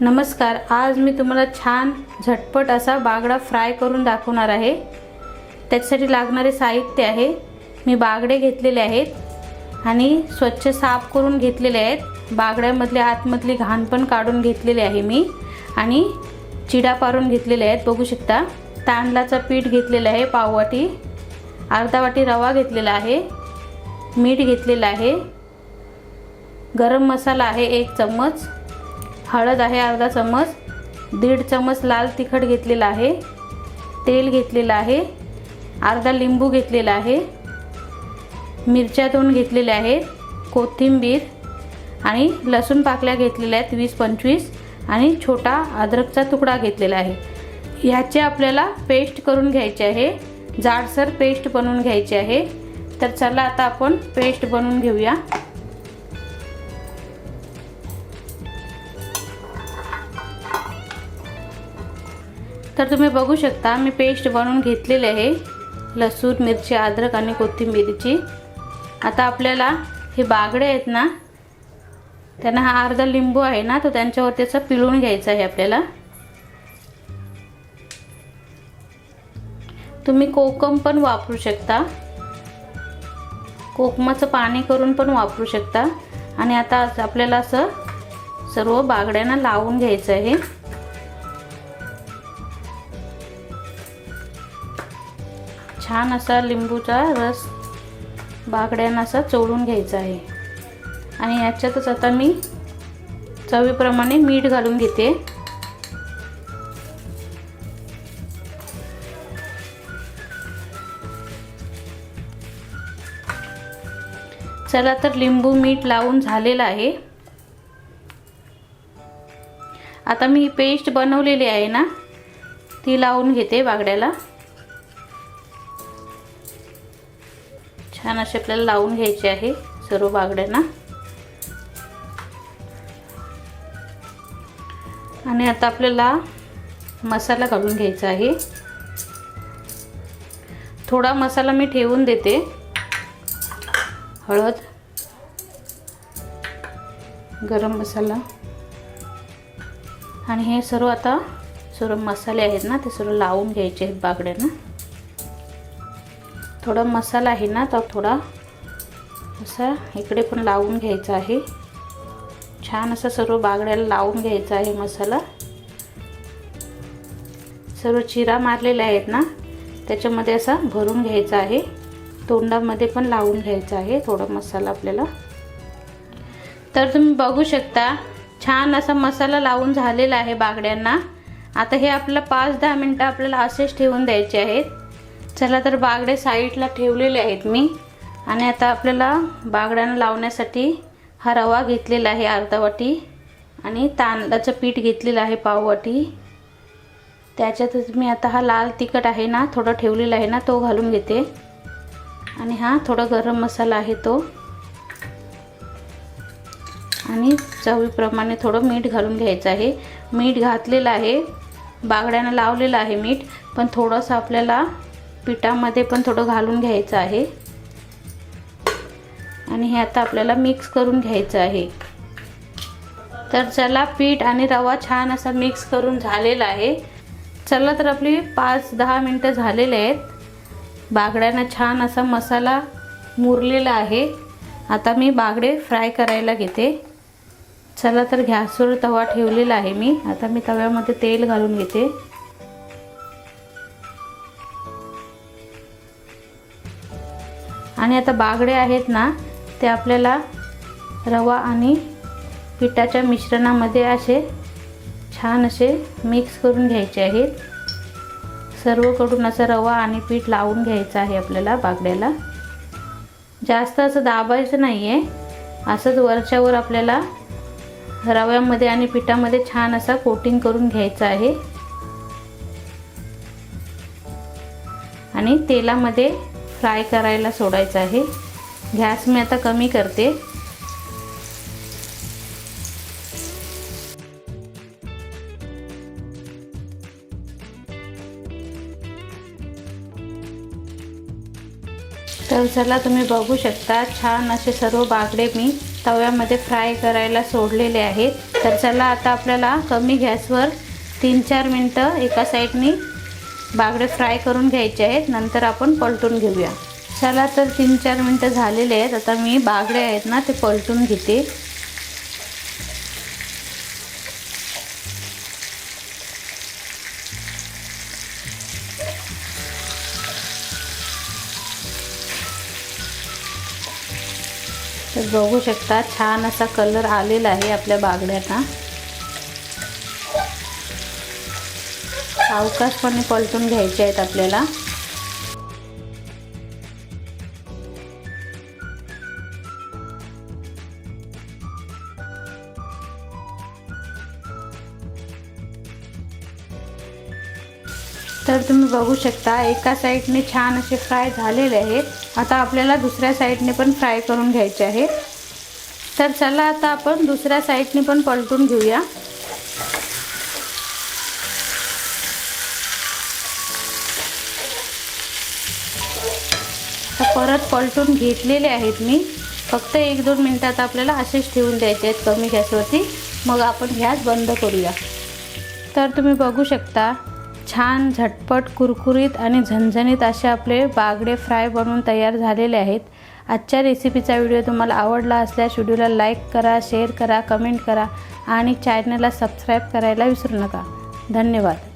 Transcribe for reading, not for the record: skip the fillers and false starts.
नमस्कार, आज मी तुम्हाला छान झटपट असा बागडा फ्राय करून दाखवणार आहे। त्याच्यासाठी लागणारे साहित्य आहे, मी बागडे घेतलेले आहेत आणि स्वच्छ साफ करून घेतलेले आहेत। बागड्यामधले आतमधली घाण पण काढून घेतलेली आहे मी आणि चिडा पारून घेतलेले आहेत, बघू शकता। तांदळाचं पीठ घेतलेलं आहे पाव वाटी, अर्धा वाटी रवा घेतलेला आहे, मीठ घेतलेलं आहे, गरम मसाला आहे 1 चम्मच, हळद आहे अर्धा चम्मच, 1.5 चम्मच लाल तिखट घेतलेला आहे, तेल घेतलेलं आहे, अर्धा लिंबू घेतलेला आहे, मिरच्या 2 घेतलेल्या आहेत, कोथिंबीर आणि लसूण पाकळ्या घेतलेल्या आहेत 20-25 आणि छोटा अद्रकचा तुकडा घेतलेला आहे। याचे आपल्याला पेस्ट करून घ्यायचे आहे, जाडसर पेस्ट बनवून घ्यायची आहे। तर चला आता आपण पेस्ट बनवून घेऊया। तर तुम्ही बघू शकता मी पेस्ट बनवून घेतलेली आहे, लसूण, मिरची, अद्रक आणि कोथिंबीरची। आता आपल्याला हे बागडे आहेत ना, त्यांना हा अर्धा लिंबू आहे ना, तो त्यांच्यावर त्याचा पिळून घ्यायचा आहे आपल्याला। तुम्ही कोकम पण वापरू शकता, कोकमाचं पाणी करून पण वापरू शकता। आणि आता आपल्याला असं सर्व बागड्यांना लावून घ्यायचं आहे। छान असा लिंबूचा रस बागड्यांना असा चोळून घ्यायचा आहे। आणि याच्यातच आता मी चवीप्रमाणे मीठ घालून घेते। चला तर लिंबू मीठ लावून झालेलं आहे। आता मी पेस्ट बनवलेली आहे ना, ती लावून घेते बागड्याला। छान असे आपल्याला लावून घ्यायचे आहे सर्व बागड्यांना। आणि आता आपल्याला मसाला घालून घ्यायचा आहे। थोडा मसाला मी ठेवून देते, हळद, गरम मसाला आणि हे सर्व आता सर्व मसाले आहेत ना, ते सर्व लावून घ्यायचे आहेत बागड्यांना। थोडा मसाला आहे ना, तर थोडा असा इकडे पण लावून घ्यायचा आहे। छान असा सर्व बागड्याला लावून घ्यायचा आहे मसाला। सर्व चिरा मारलेले आहेत ना, त्याच्यामध्ये असा भरून घ्यायचा आहे। तोंडामध्ये पण लावून घ्यायचा आहे थोडा मसाला आपल्याला। तर तुम्ही बघू शकता छान असा मसाला लावून झालेला आहे बागड्यांना। आता हे आपल्याला 5-10 मिनिटं आपल्याला असेच ठेवून द्यायचे आहेत। चला तर बागडे साईडला ठेवलेले आहेत मी। आणि आता आपल्याला बागड्यांना लावण्यासाठी हा रवा घेतलेला आहे अर्धा वाटी आणि तांदळाचं पीठ घेतलेलं आहे पाव वाटी। त्याच्यातच मी आता हा लाल तिखट आहे ना, थोडा ठेवलेला आहे ना, तो घालून घेते। आणि हा थोडा गरम मसाला आहे तो, आणि चवीप्रमाणे थोडं मीठ घालून घ्यायचं आहे। मीठ घातलेलं आहे, बागड्यांना लावलेलं आहे मीठ, पण थोडंसं आपल्याला पिठामध्ये पण थोडं घालून घ्यायचं आहे। आणि हे आता आपल्याला मिक्स करून घ्यायचं आहे। तर चला, पीठ आणि रवा छान असा मिक्स करून झालेला आहे। चला तर आपली 5-10 मिनिटं झालेले आहेत। बागड्यांना छान असा मसाला मुरलेला आहे। आता मी बागडे फ्राय करायला घेते। चला तर गॅसवर तवा ठेवलेला आहे मी। आता मी तव्यामध्ये तेल घालून घेते। आणि आता बागडे आहेत ना, ते आपल्याला रवा आणि पिठाच्या मिश्रणामध्ये असे छान असे मिक्स करून घ्यायचे आहेत। सर्वकडून असं रवा आणि पीठ लावून घ्यायचं आहे आपल्याला बागड्याला। जास्त असं दाबायचं नाही आहे, असंच वरच्यावर आपल्याला रव्यामध्ये आणि पिठामध्ये छान असा कोटिंग करून घ्यायचं आहे। आणि तेलामध्ये फ्राय करायला सोडायचं आहे। गॅस मी आता कमी करते। तर चला तुम्ही बघू शकता छान असे सर्व बागडे मी तव्यामध्ये फ्राय करायला सोडलेले आहेत। तर चला आता आपल्याला कमी गॅसवर 3-4 मिनटं एका साईडनी बागडे फ्राय करून घ्यायचे आहेत, नंतर आपण पलटून घेऊया। चला तर 3-4 मिनटं झालेले आहेत। आता मी बागडे आहेत ना ते पलटून घेते। तर बघू शकता छान असा कलर आलेला आहे आपल्या बागड्यांना। सावकाशपणे पलटून घ्यायचे आहेत आपल्याला। तर तुम्ही बघू शकता एका साईडने छान असे फ्राय झालेले आहेत। आता आपल्याला दुसऱ्या साईडने पण फ्राय करून घ्यायचे आहे। तर चला आता आपण दुसऱ्या साईडने पण पलटून घेऊया। तर परत पलटून घेतलेले आहेत मी। फक्त 1-2 मिनिटात आपल्याला असेच ठेवून द्यायचे आहेत कमी गॅसवरती, मग आपण गॅस बंद करूया। तर तुम्ही बघू शकता छान झटपट कुरकुरीत आणि झणझणीत असे आपले बागडे फ्राय बनवून तयार झालेले आहेत। आजच्या रेसिपीचा व्हिडिओ तुम्हाला आवडला असल्यास व्हिडिओला लाईक करा, शेअर करा, कमेंट करा आणि चॅनलला सबस्क्राईब करायला विसरू नका। धन्यवाद।